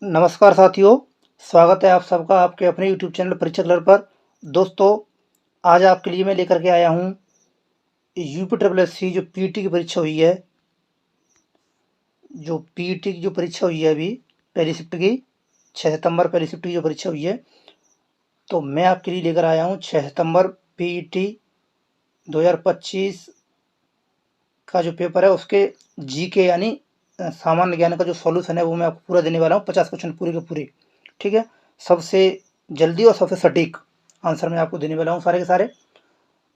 नमस्कार साथियों, स्वागत है आप सबका आपके अपने यूट्यूब चैनल परीक्षा क्लर पर। दोस्तों, आज आपके लिए मैं लेकर के आया हूँ यूपी ट्रिपल एस सी जो पीटी की परीक्षा हुई है। जो पीटी की जो परीक्षा हुई है अभी पहली शिफ्ट की 6 सितंबर पहली शिफ्ट की जो परीक्षा हुई है, तो मैं आपके लिए लेकर आया हूँ 6 सितंबर पीटी 2025 का जो पेपर है उसके जीके यानी सामान्य ज्ञान का जो सॉल्यूशन है वो मैं आपको पूरा देने वाला हूँ। 50 क्वेश्चन पूरे के पूरे, ठीक है। सबसे जल्दी और सबसे सटीक आंसर मैं आपको देने वाला हूँ सारे के सारे।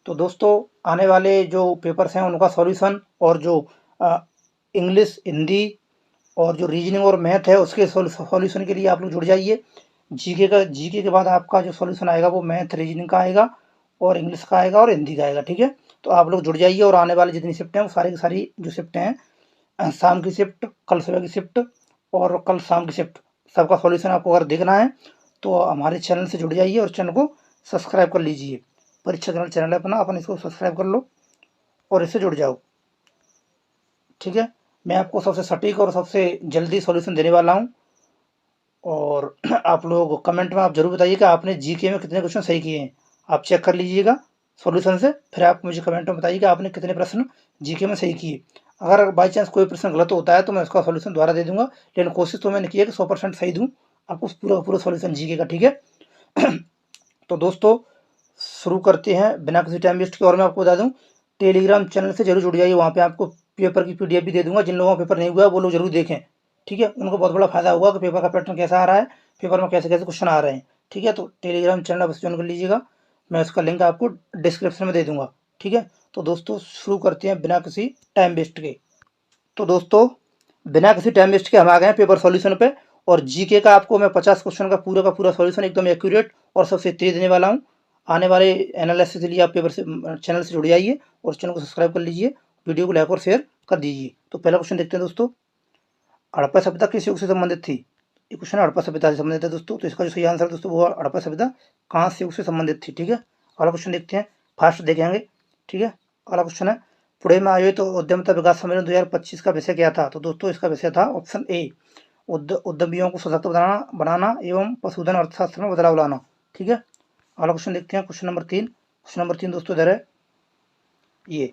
तो दोस्तों, आने वाले जो पेपर्स हैं उनका सॉल्यूशन और जो इंग्लिश, हिंदी और जो रीजनिंग और मैथ है उसके सॉल्यूशन के लिए आप लोग जुड़ जाइए। जीके के बाद आपका जो सॉल्यूशन आएगा वो मैथ, रीजनिंग का आएगा और इंग्लिश का आएगा और हिंदी का आएगा, ठीक है। तो आप लोग जुड़ जाइए और आने वाली जितनी शिफ्टें हैं वो सारी की सारी जो शिफ्टें हैं, शाम की शिफ्ट, कल सुबह की शिफ्ट और कल शाम की शिफ्ट, सबका सॉल्यूशन आपको अगर देखना है तो हमारे चैनल से जुड़ जाइए और चैनल को सब्सक्राइब कर लीजिए। परीक्षा चैनल है अपना, अपन इसको सब्सक्राइब कर लो और इससे जुड़ जाओ, ठीक है। मैं आपको सबसे सटीक और सबसे जल्दी सॉल्यूशन देने वाला हूँ। और आप लोग कमेंट में आप जरूर बताइए कि आपने जीके में कितने क्वेश्चन सही किए हैं। आप चेक कर लीजिएगा सॉल्यूशन से, फिर आप मुझे कमेंट में बताइए कि आपने कितने प्रश्न जीके में सही किए। अगर बाई चांस कोई प्रश्न गलत होता है तो मैं उसका सॉल्यूशन दोबारा दे दूंगा, लेकिन कोशिश तो मैंने की है कि 100% सही दूं आपको पूरा पूरा सॉल्यूशन जीके का, ठीक है। तो दोस्तों, शुरू करते हैं बिना किसी टाइम वेस्ट के। और मैं आपको बता दूं, टेलीग्राम चैनल से जरूर जुड़ जाइए, वहाँ पे आपको पेपर की पीडीएफ भी दे दूंगा। जिन लोगों का पेपर नहीं हुआ है वो लोग जरूर देखें, ठीक है। उनको बहुत बड़ा फायदा होगा कि पेपर का पैटर्न कैसा आ रहा है, पेपर में कैसे कैसे क्वेश्चन आ रहे हैं, ठीक है। तो टेलीग्राम चैनल आप ज्वाइन कर लीजिएगा, मैं उसका लिंक आपको डिस्क्रिप्शन में दे दूंगा, ठीक है। तो दोस्तों, शुरू करते हैं बिना किसी टाइम वेस्ट के। तो दोस्तों, बिना किसी टाइम वेस्ट के हम आ गए हैं पेपर सॉल्यूशन पे। और जीके का आपको मैं 50 क्वेश्चन का पूरा सॉल्यूशन एकदम एक्यूरेट और सबसे तेज देने वाला हूँ। आने वाले एनालिसिस के लिए आप पेपर से चैनल से जुड़ जाइए और चैनल को सब्सक्राइब कर लीजिए, वीडियो को लाइक और शेयर कर दीजिए। तो पहला क्वेश्चन देखते हैं दोस्तों, हड़प्पा सभ्यता किस युग से संबंधित थी? ये क्वेश्चन हड़प्पा सभ्यता से संबंधित है दोस्तों। तो इसका जो सही आंसर है दोस्तों वो हड़प्पा सभ्यता कांस्य युग से संबंधित थी, ठीक है। अगला क्वेश्चन देखते हैं, फास्ट देखेंगे, ठीक है। अगला क्वेश्चन है, पुणे में आयोजित उद्यमिता विकास सम्मेलन 2025 का विषय क्या था? तो दोस्तों इसका विषय था ऑप्शन ए, उद्यमियों को सशक्त बनाना एवं पशुधन अर्थशास्त्र में बदलाव लाना, ठीक है। अगला क्वेश्चन देखते हैं, क्वेश्चन नंबर 3 दोस्तों इधर है, ये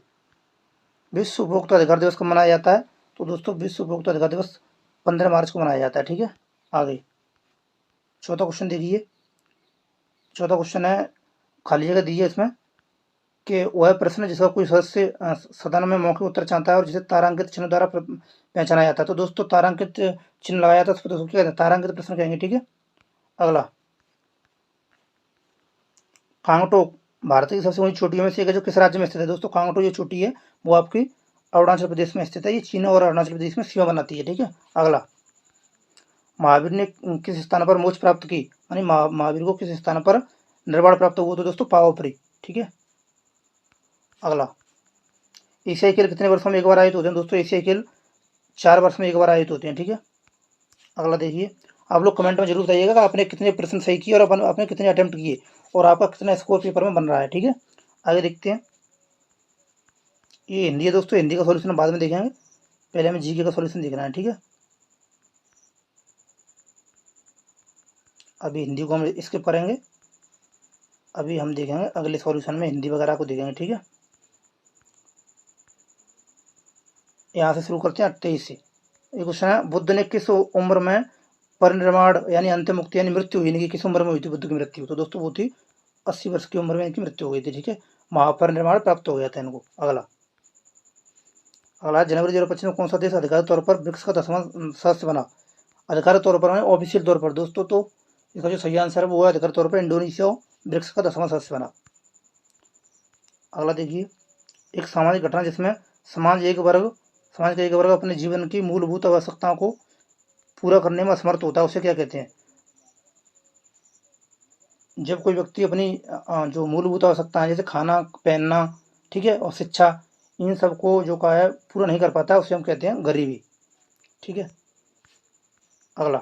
विश्व उपभोक्ता अधिकार दिवस कब मनाया जाता है? तो दोस्तों विश्व उपभोक्ता अधिकार दिवस 15 मार्च को मनाया जाता है, ठीक है। आगे चौथा क्वेश्चन देखिए, चौथा क्वेश्चन है, खाली जगह दीजिए इसमें कि वह प्रश्न जिसका कोई सदस्य सदन में मौखिक उत्तर चाहता है और जिसे तारांकित चिन्ह द्वारा पहचाना जाता है। तो दोस्तों तारांकित चिन्ह लगाया था उस पर, दोस्तों क्या कहते हैं? तारांकित प्रश्न कहेंगे, ठीक है। अगला, कांगटोक भारत की सबसे ऊंची चोटियों में से एक है जो किस राज्य में स्थित है? दोस्तों कांगटोक जो चोटी है वो आपकी अरुणाचल प्रदेश में स्थित है, ये चीन और अरुणाचल प्रदेश में सीमा बनाती है, ठीक है। अगला, महावीर ने किस स्थान पर मोक्ष प्राप्त की? यानी महावीर को किस स्थान पर निर्वाण प्राप्त हुआ? तो दोस्तों पावापुरी, ठीक है। अगला, एशियाई खेल कितने वर्षों में एक बार आयोजित होते हैं? दोस्तों एशियाई खेल 4 वर्ष में एक बार आयोजित होते हैं, ठीक है। अगला देखिए, आप लोग कमेंट में जरूर बताइएगा कि आपने कितने प्रश्न सही किए और आपने कितने अटेम्प्ट किए और आपका कितना स्कोर पेपर में बन रहा है, ठीक है। आगे देखते हैं, ये हिंदी है दोस्तों, हिंदी का सॉल्यूशन बाद में देखेंगे, पहले हमें जीके का सॉल्यूशन देखना है, ठीक है। अभी हिंदी को हम स्किप करेंगे, अभी हम देखेंगे अगले सॉल्यूशन में हिंदी वगैरह को देखेंगे, ठीक है। यहाँ से शुरू करते हैं 28 से। ये क्वेश्चन है, बुद्ध ने किस उम्र में परिनिर्वाण यानी अंतिम मुक्ति यानी मृत्यु हुई? किस उम्र में हुई थी बुद्ध की मृत्यु? तो दोस्तों वो थी 80 वर्ष की उम्र में इनकी मृत्यु हो गई थी, ठीक है। महापरिनिर्वाण प्राप्त हो गया था इनको। अगला, जनवरी 2025 में कौन सा देश आधिकारिक तौर पर ब्रिक्स का 10वां सदस्य बना? आधिकारिक तौर पर ऑफिशियल तौर पर दोस्तों, तो इसका जो सही आंसर है वो है आधिकारिक तौर पर इंडोनेशिया ब्रिक्स का 10वां सदस्य बना। अगला देखिए, एक सामाजिक घटना जिसमें समाज का एक वर्ग अपने जीवन की मूलभूत आवश्यकताओं को पूरा करने में असमर्थ होता है, उसे क्या कहते हैं? जब कोई व्यक्ति अपनी जो मूलभूत आवश्यकताएं जैसे खाना, पहनना, ठीक है, और शिक्षा, इन सबको जो का है पूरा नहीं कर पाता है उसे हम कहते हैं गरीबी, ठीक है। अगला,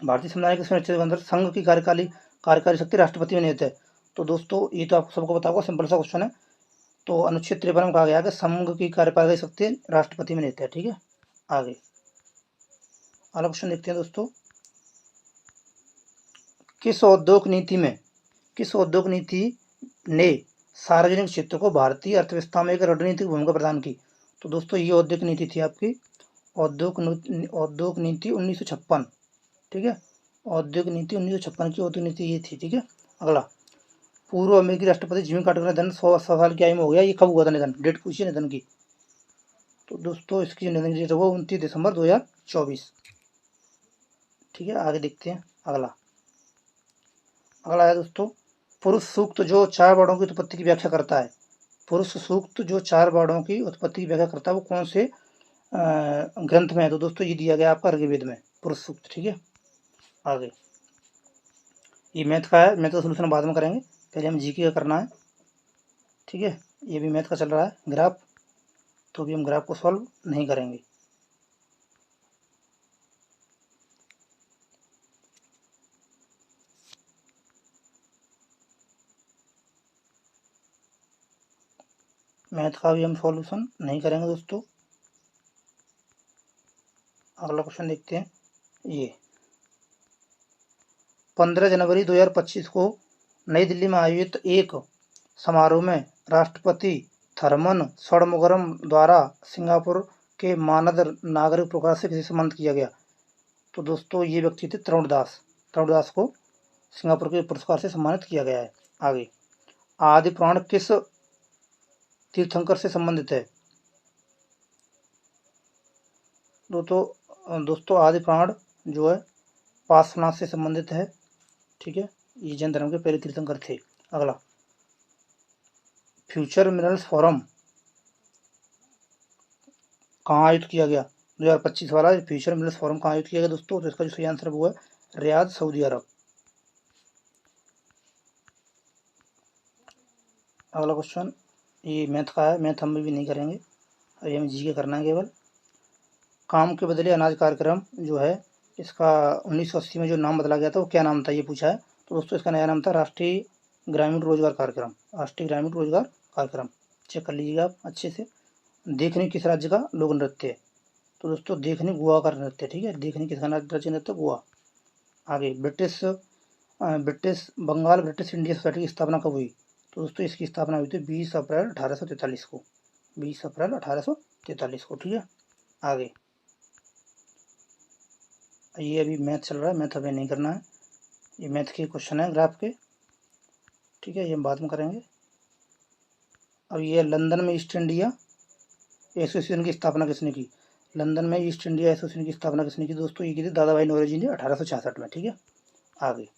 भारतीय संविधान के सुनिश्चित अंदर संघ की कार्यकारी शक्ति राष्ट्रपति में निहित है। तो दोस्तों ये तो आपको सबको पता होगा, सिंपल सा क्वेश्चन है। तो अनुच्छेद 53 में कहा गया कि संघ की कार्यपालिका शक्ति राष्ट्रपति में निहित है, ठीक है। आगे अगला क्वेश्चन देखते हैं दोस्तों, किस औद्योगिक नीति में किस औद्योगिक नीति ने सार्वजनिक क्षेत्र को भारतीय अर्थव्यवस्था में एक रणनीतिक भूमिका प्रदान की? तो दोस्तों ये औद्योगिक नीति थी आपकी औद्योगिक नीति 1956। ठीक है, औद्योगिक नीति 1956 की औद्योगिक नीति ये थी। ठीक है, अगला, पूर्व अमेरिकी राष्ट्रपति जिमी कार्टर का निधन 100 साल की आयु में हो गया। ये कब हुआ था निधन? डेट पूछिए निधन की। तो दोस्तों इसकी निधन की डेट है वो 29 दिसंबर 2024। ठीक है, आगे देखते हैं अगला। अगला है दोस्तों पुरुष सूक्त जो 4 वर्णों की उत्पत्ति की व्याख्या करता है। पुरुष सूक्त जो 4 वर्णों की उत्पत्ति की व्याख्या करता है वो कौन से ग्रंथ में है? तो दोस्तों ये दिया गया आपका ऋग्वेद में पुरुष सूक्त। ठीक है, आगे ये मैथ का है, मैथ का सोल्यूशन बाद में करेंगे, पहले हम जीके का करना है। ठीक है, ये भी मैथ का चल रहा है ग्राफ, तो भी हम ग्राफ को सॉल्व नहीं करेंगे। मैथ का भी हम सॉल्यूशन नहीं करेंगे दोस्तों। अगला क्वेश्चन देखते हैं। ये 15 जनवरी 2025 को नई दिल्ली में आयोजित एक समारोह में राष्ट्रपति थर्मन षणमुगम द्वारा सिंगापुर के मानद नागरिक पुरस्कार से किसे सम्मानित किया गया? तो दोस्तों ये व्यक्ति थे तरुण दास को सिंगापुर के पुरस्कार से सम्मानित किया गया है। आगे, आदि पुराण किस तीर्थंकर से संबंधित है? दोस्तों आदि पुराण जो है पार्श्वनाथ से संबंधित है। ठीक है, ये जैन धर्म के पहले तीर्थंकर थे। अगला, फ्यूचर मिनरल्स फोरम कहाँ आयोजित किया गया? 2025 वाला फ्यूचर मिनरल्स फोरम कहाँ आयोजित किया गया दोस्तों? तो इसका जो सही आंसर वो है रियाद, सऊदी अरब। अगला क्वेश्चन ये मैथ का है, मैथ हम भी नहीं करेंगे, अभी हमें जीके करना है केवल। काम के बदले अनाज कार्यक्रम जो है इसका 1980 में जो नाम बदला गया था वो क्या नाम था ये पूछा है। तो दोस्तों इसका नया नाम था राष्ट्रीय ग्रामीण रोजगार कार्यक्रम। राष्ट्रीय ग्रामीण रोजगार कार्यक्रम चेक कर लीजिएगा आप अच्छे से। देखनी किस राज्य का लोक नृत्य है? तो दोस्तों देखनी गोवा का नृत्य। ठीक है, देखनी किसका राज्य नृत्य? गोवा। आगे, British Bengal British India society की स्थापना कब हुई? तो दोस्तों इसकी स्थापना हुई थी 20 अप्रैल 1843 को। 20 अप्रैल 1843 को। ठीक है, आगे ये अभी मैथ चल रहा है, मैथ अभी नहीं करना है, ये मैथ के क्वेश्चन है ग्राफ के। ठीक है, ये हम बाद में करेंगे। अब ये लंदन में ईस्ट इंडिया एसोसिएशन की स्थापना किसने की? लंदन में ईस्ट इंडिया एसोसिएशन की स्थापना किसने की दोस्तों? ये की थी दादा भाई नौरोजी ने 1866 में। ठीक है, आगे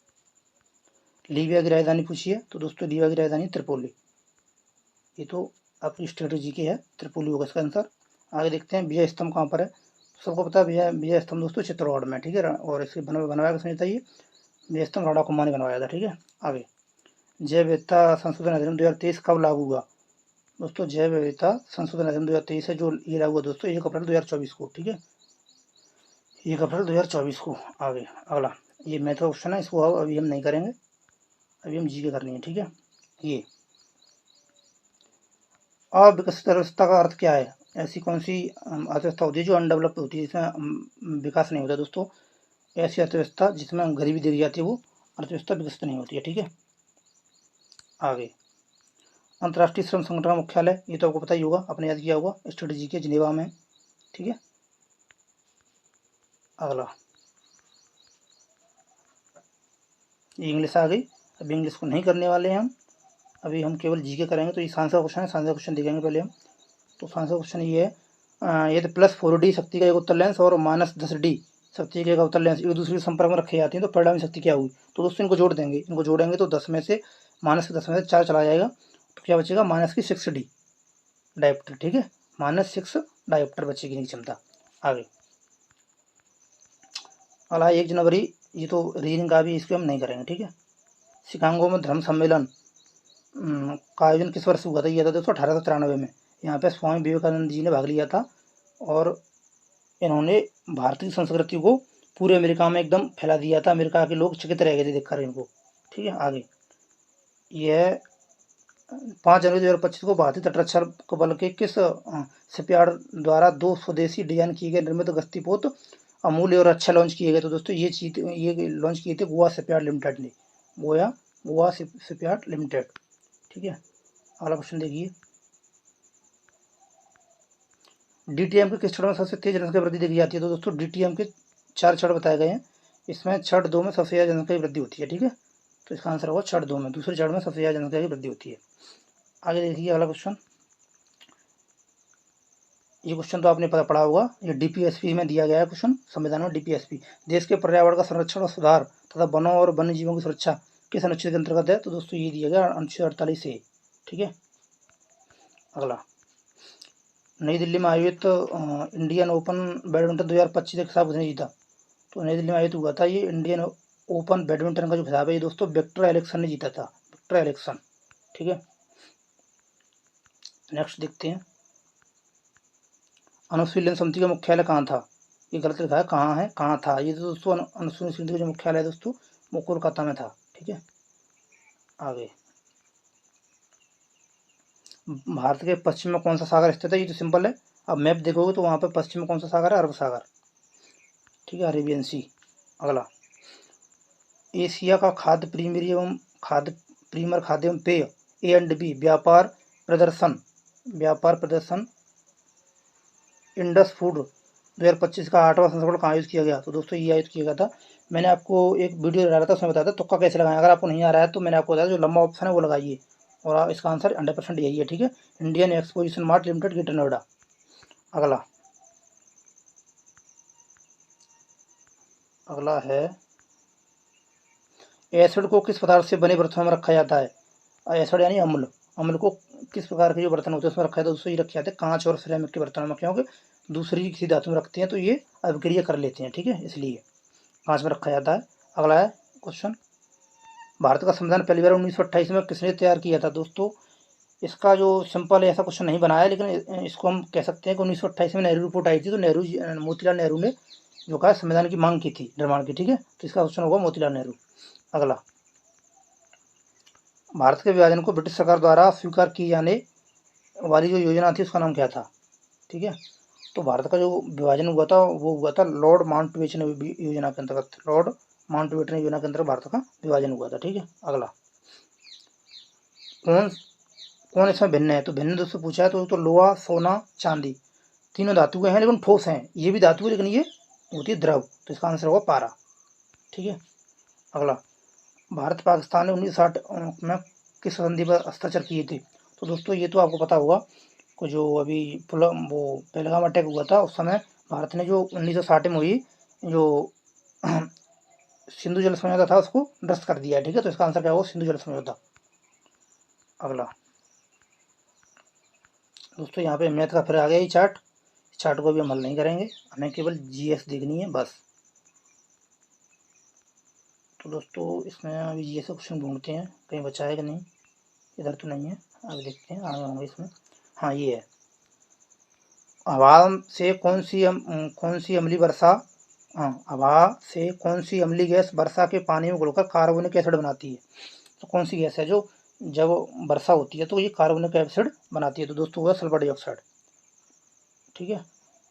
लीबिया की राजधानी पूछिए। तो दोस्तों लीबिया की राजधानी त्रिपोली। ये तो आपकी स्ट्रेटेजी की है, त्रिपोली होगा इसका आंसर। आगे देखते हैं विजय स्तंभ कहाँ पर है? सबको पता है विजय स्तंभ दोस्तों चित्तौड़गढ़ में। ठीक है, और इसके बनवाया किसने था? ये विजय स्तंभ राणा कुमार ने बनवाया था। ठीक है, आगे जैव विविधता संशोधन अधिनियम 2023 कब लागू हुआ? दोस्तों जैव विविधता संशोधन अधिनियम 2023 है जो ये लागू हुआ दोस्तों 1 अप्रैल 2024 को। ठीक है, 1 अप्रैल 2024 को। आगे अगला, ये मैथ का क्वेश्चन है, इसको अभी हम नहीं करेंगे, अभी हम जीके करनी है। ठीक है, ये अविकसित अर्थव्यवस्था का अर्थ क्या है? ऐसी कौन सी अर्थव्यवस्था होती है जो अनडेवलप्ड होती है, जिसमें विकास नहीं होता दोस्तों? ऐसी अर्थव्यवस्था जिसमें गरीबी देखी जाती है वो अर्थव्यवस्था विकसित नहीं होती है। ठीक है, आगे अंतर्राष्ट्रीय श्रम संगठन का मुख्यालय ये तो आपको पता ही होगा, आपने याद किया होगा, स्ट्रेटेजी के जिनेवा में। ठीक है, अगला ये इंग्लिश आ गई, अभी इंग्लिश को नहीं करने वाले हैं हम, अभी हम केवल जीके करेंगे। तो ये साइंस का क्वेश्चन है, साइंस का क्वेश्चन देखेंगे पहले हम। तो साइंस का क्वेश्चन ये है, ये तो +4D शक्ति का एक उत्तर लेंस और -10D शक्ति का एक उत्तर लेंस एक दूसरे के संपर्क में रखे जाते हैं तो परिणामी शक्ति क्या हुई? तो दोस्तों इनको जोड़ देंगे, इनको जोड़ेंगे तो 10 में से -10 में से 4 चला जाएगा, तो क्या बचेगा? -6D dioptre. ठीक है, -6 डायोप्टर बचेगी इनकी क्षमता। आगे अगला 1 जनवरी, ये तो रीजनिंग का भी, इसको हम नहीं करेंगे। ठीक है, शिकागो में धर्म सम्मेलन का आयोजन किस वर्ष हुआ था? ये था दोस्तों 1893 में। यहाँ पे स्वामी विवेकानंद जी ने भाग लिया था और इन्होंने भारतीय संस्कृति को पूरे अमेरिका में एकदम फैला दिया था। अमेरिका के लोग चकित रह गए थे देखकर इनको। ठीक है, आगे यह 5 जनवरी 2025 को भारतीय तटरक्षक बल के किस शिपयार्ड द्वारा 2 स्वदेशी डिजाइन किए गए निर्मित गश्तीपोत अमूल्य और अच्छा लॉन्च किए गए। तो दोस्तों ये लॉन्च किए थे गोवा शिपयार्ड लिमिटेड ने, गोवा शिपयार्ड लिमिटेड। ठीक है, अगला क्वेश्चन देखिए, डीटीएम के किस क्षण में सबसे तेज जनसंख्या वृद्धि देखी जाती है? तो दोस्तों डीटीएम के 4 क्षण बताए गए हैं, इसमें क्षण 2 में सबसे ज़्यादा जनसंख्या की वृद्धि होती है। ठीक है, तो इसका आंसर होगा क्षण 2 में, दूसरे क्षण में सबसे ज़्यादा जनसंख्या की वृद्धि होती है। आगे देखिए अगला क्वेश्चन, ये क्वेश्चन तो आपने पढ़ा होगा, ये डीपीएसपी में दिया गया है क्वेश्चन, संविधान में डीपीएसपी, देश के पर्यावरण का संरक्षण और सुधार तथा वनों और वन्य जीवों की सुरक्षा किस अनुच्छेद के अंतर्गत है? तो दोस्तों ये दिया गया अनुच्छेद 48 ए। ठीक है, अगला, नई दिल्ली में आयोजित इंडियन ओपन बैडमिंटन 2025 के खिताब किसने जीता? तो नई दिल्ली में आयोजित हुआ था ये इंडियन ओपन बैडमिंटन का जो खिताब है ये दोस्तों विक्टर एलिक्सन ने जीता था, विक्टर एलिक्सन। ठीक है, नेक्स्ट देखते हैं, अनुशीलन समिति का मुख्यालय कहाँ था? ये गलत लिखा है, कहाँ था, ये तो दोस्तों अनुसूचित समिति का जो मुख्यालय है दोस्तों वो कोलकाता में था। ठीक है, आगे, भारत के पश्चिम में कौन सा सागर स्थित है? ये तो सिंपल है, अब मैप देखोगे तो वहाँ पे पश्चिम में कौन सा सागर है? अरब सागर। ठीक है, अरेबियन सी। अगला, एशिया का खाद्य प्रीमियर खाद्य एवं पेय A&B व्यापार प्रदर्शन इंडस फूड 2025 का 8वां संस्करण कहाँ आयोजित किया गया? तो दोस्तों ये आयोजित किया गया था, मैंने आपको एक वीडियो डाला था उसमें बताया था तुक्का कैसे लगाएं। अगर आपको नहीं आ रहा है तो मैंने आपको बताया जो लंबा ऑप्शन है वो लगाइए, और इसका आंसर 100% यही है। ठीक है, Indian exposition mart limited, greater Noida. अगला है, एसिड को किस पदार्थ से बने बर्तनों में रखा जाता है? एसिड यानी अम्ल को किस प्रकार के जो बर्तन होते हैं उसमें रखा जाता है? दोस्तों ये रखे जाते हैं कांच और सिरेमिक के बर्तनों में, क्योंकि दूसरी किसी धातु में रखते हैं तो ये अभिक्रिया कर लेते हैं। ठीक है, इसलिए कांच में रखा जाता है। अगला है क्वेश्चन, भारत का संविधान पहली बार 1928 में किसने तैयार किया था? दोस्तों इसका जो सिंपल है, ऐसा क्वेश्चन नहीं बनाया, लेकिन इसको हम कह सकते हैं कि 1928 में नेहरू रिपोर्ट आई थी, तो मोतीलाल नेहरू ने जो कहा संविधान की मांग की थी निर्माण की। ठीक है, तो इसका क्वेश्चन होगा मोतीलाल नेहरू। अगला, भारत के विभाजन को ब्रिटिश सरकार द्वारा स्वीकार की जाने वाली जो योजना थी उसका नाम क्या था? ठीक है, तो भारत का जो विभाजन हुआ था वो हुआ था लॉर्ड माउंटबेटन योजना के अंतर्गत, लॉर्ड माउंटबेटन योजना के अंतर्गत भारत का विभाजन हुआ था। ठीक है, अगला, कौन इसमें भिन्न है? तो भिन्न दोस्तों पूछा है तो लोहा, सोना, चांदी, तीनों धातु के हैं लेकिन ठोस हैं, ये भी धातु है लेकिन ये होती है द्रव, तो इसका आंसर होगा पारा। ठीक है, अगला, भारत पाकिस्तान ने 1960 में किस संधि पर हस्ताक्षर किए थे? तो दोस्तों ये तो आपको पता होगा को जो अभी वो पहलगाम अटैक हुआ था उस समय भारत ने जो 1960 में हुई जो सिंधु जल समझौता था उसको निरस्त कर दिया है। ठीक है, तो इसका आंसर क्या होगा? सिंधु जल समझौता। अगला दोस्तों, यहाँ पे मैथ का फिर आ गया ही चार्ट को भी हम हल नहीं करेंगे, हमें केवल जीएस देखनी है बस। तो दोस्तों इसमें अभी जीएस का क्वेश्चन ढूंढते हैं, कहीं बचा है कि नहीं, इधर तो नहीं है, अब देखते हैं आगे होंगे इसमें। हाँ ये है, हवा से कौन सी अम्लीय वर्षा हवा से कौन सी अम्लीय गैस वर्षा के पानी में घुलकर कार्बोनिक एसिड बनाती है? तो कौन सी गैस है जो जब वर्षा होती है तो ये कार्बोनिक एसिड बनाती है? तो दोस्तों हुआ सल्फर डाइऑक्साइड। ठीक है,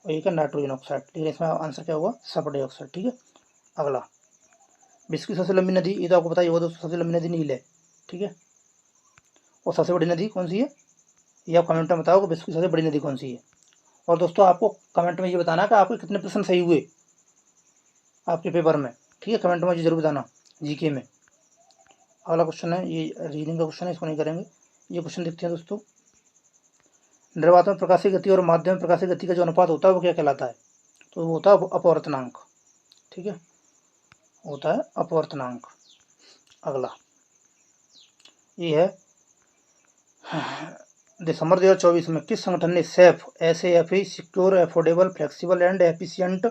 और एक है नाइट्रोजन ऑक्साइड, लेकिन इसमें आंसर क्या होगा? Sulphur dioxide. ठीक है, अगला, विश्व की सबसे लंबी नदी, ये तो आपको पता ही होगा दोस्तों, सबसे लंबी नदी नील है। ठीक है, और सबसे बड़ी नदी कौन सी है ये आप कमेंट में बताओ कि विश्व की सबसे बड़ी नदी कौन सी है। और दोस्तों आपको कमेंट में ये बताना कि आपके कितने प्रश्न सही हुए आपके पेपर में। ठीक है, कमेंट में मुझे जरूर बताना जीके में। अगला क्वेश्चन है, ये रीडिंग का क्वेश्चन है, इसको नहीं करेंगे। ये क्वेश्चन देखते हैं दोस्तों, निर्वात में प्रकाशीय गति और माध्यम में प्रकाशीय गति का जो अनुपात होता है वो क्या कहलाता है? तो वो होता है अपवर्तनांक। ठीक है, होता है अपवर्तनांक। अगला ये है, दिसंबर 2024 में किस संगठन ने SAFE secure affordable flexible and efficient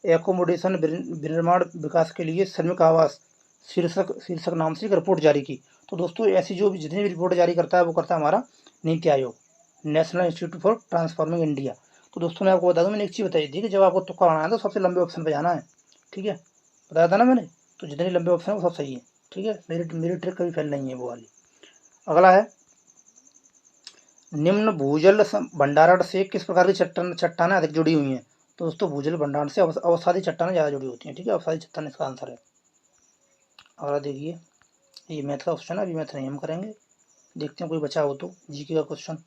accommodation विनिर्माण विकास के लिए श्रमिक आवास शीर्षक नाम से एक रिपोर्ट जारी की? तो दोस्तों ऐसी जो भी जितनी भी रिपोर्ट जारी करता है वो करता है हमारा NITI Aayog, national institute for transforming India. तो दोस्तों मैं आपको बता दूं, मैंने एक चीज़ बताई थी कि जब आपको तुक्का लगाना है तो सबसे लंबे ऑप्शन पर जाना है। ठीक है, बताया था ना मैंने, तो जितने लंबे ऑप्शन है वो सब सही है। ठीक है, मेरी ट्रिक कभी फेल नहीं है वो वाली। अगला है, निम्न भूजल भंडारण से किस प्रकार की चट्टानें अधिक जुड़ी हुई हैं? तो दोस्तों भूजल भंडार से अवसादी चट्टानें ज़्यादा जुड़ी होती हैं। ठीक है, अवसादी चट्टान इसका आंसर है। अगला देखिए, ये मैथ का क्वेश्चन है, अभी मैथ नहीं हम करेंगे, देखते हैं कोई बचा हो तो जीके का क्वेश्चन।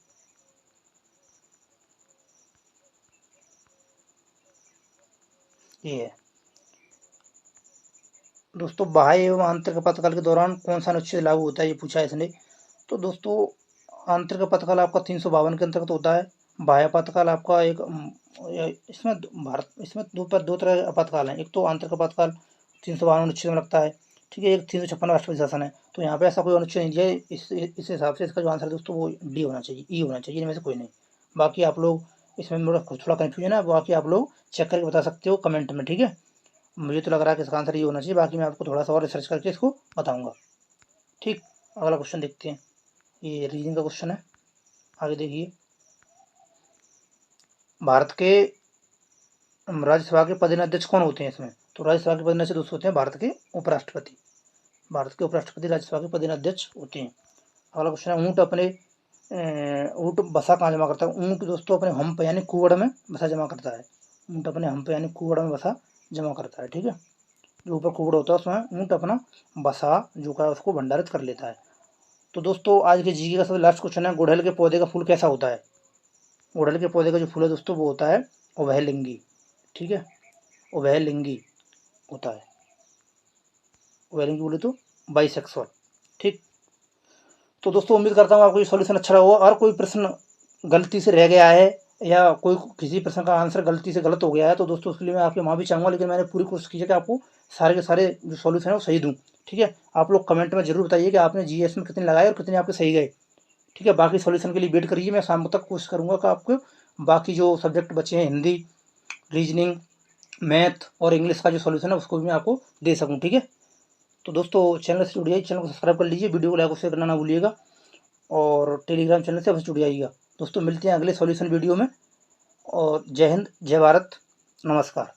ये है दोस्तों, बाह्य एवं आंतरिक आपातकाल के दौरान कौन सा अनुच्छेद लागू होता है, ये पूछा है इसने। तो दोस्तों आंतरिक आपातकाल आपका 352 के अंतर्गत होता है। बाह्य आपातकाल आपका एक इसमें दो तरह के आपातकाल हैं। एक तो आंतरिक आपातकाल 352 अनुच्छेद में लगता है, ठीक है। एक 356 राष्ट्रपति शासन है। तो यहाँ पे ऐसा कोई अनुच्छेद नहीं दिया है, इस हिसाब से इसका जो आंसर है दोस्तों वो डी होना चाहिए, ई होना चाहिए, इनमें से कोई नहीं। बाकी आप लोग इसमें थोड़ा कन्फ्यूजन है, बाकी आप लोग चेक करके बता सकते हो कमेंट में, ठीक है। मुझे तो लग रहा है कि इसका आंसर ये होना चाहिए, बाकी मैं आपको थोड़ा सा और रिसर्च करके इसको बताऊंगा। ठीक, अगला क्वेश्चन देखते हैं, ये रीजनिंग का क्वेश्चन है। आगे देखिए, भारत के राज्यसभा के पदेन अध्यक्ष कौन होते हैं इसमें। तो राज्यसभा के पदेन अध्यक्ष दोस्तों होते हैं भारत के उपराष्ट्रपति। भारत के उपराष्ट्रपति राज्यसभा के पदेन अध्यक्ष होते हैं। अगला क्वेश्चन है, ऊँट बसा कहाँ जमा करता है। ऊँट दोस्तों अपने हम्प यानी कुवड़ में बसा जमा करता है। ऊँट अपने हम्प यानी कुवड़ में बसा जमा करता है, ठीक है। जो ऊपर कुवड़ होता है उसमें ऊँट अपना बसा जो का उसको भंडारित कर लेता है। तो दोस्तों आज के जीके का सबसे लास्ट क्वेश्चन है, गुड़हल के पौधे का फूल कैसा होता है। गुड़हल के पौधे का जो फूल है दोस्तों वो होता है उभयलिंगी, ठीक है, उभयलिंगी होता है। उभयलिंगी बोले तो बाइसेक्सुअल, ठीक। तो दोस्तों उम्मीद करता हूँ आपको ये सॉल्यूशन अच्छा रहा होगा। और कोई प्रश्न गलती से रह गया है या कोई किसी प्रश्न का आंसर गलती से गलत हो गया है तो दोस्तों उसके लिए मैं आपकी माफ़ी चाहूँगा, लेकिन मैंने पूरी कोशिश की है कि आपको सारे के सारे जो सॉल्यूशन है वो सही दूँ, ठीक है। आप लोग कमेंट में जरूर बताइए कि आपने जीएस में कितने लगाए और कितने आपके सही गए, ठीक है। बाकी सॉल्यूशन के लिए वेट करिए, मैं शाम तक कोशिश करूँगा कि आपको बाकी जो सब्जेक्ट बचे हैं, हिंदी, रीजनिंग, मैथ और इंग्लिश का जो सॉल्यूशन है उसको भी मैं आपको दे सकूँ, ठीक है। तो दोस्तों चैनल से जुड़ जाइए, चैनल को सब्सक्राइब कर लीजिए, वीडियो को लाइक और शेयर करना ना भूलिएगा, और टेलीग्राम चैनल से अवश्य जुड़ जाइएगा। दोस्तों मिलते हैं अगले सॉल्यूशन वीडियो में, और जय हिंद, जय भारत, नमस्कार।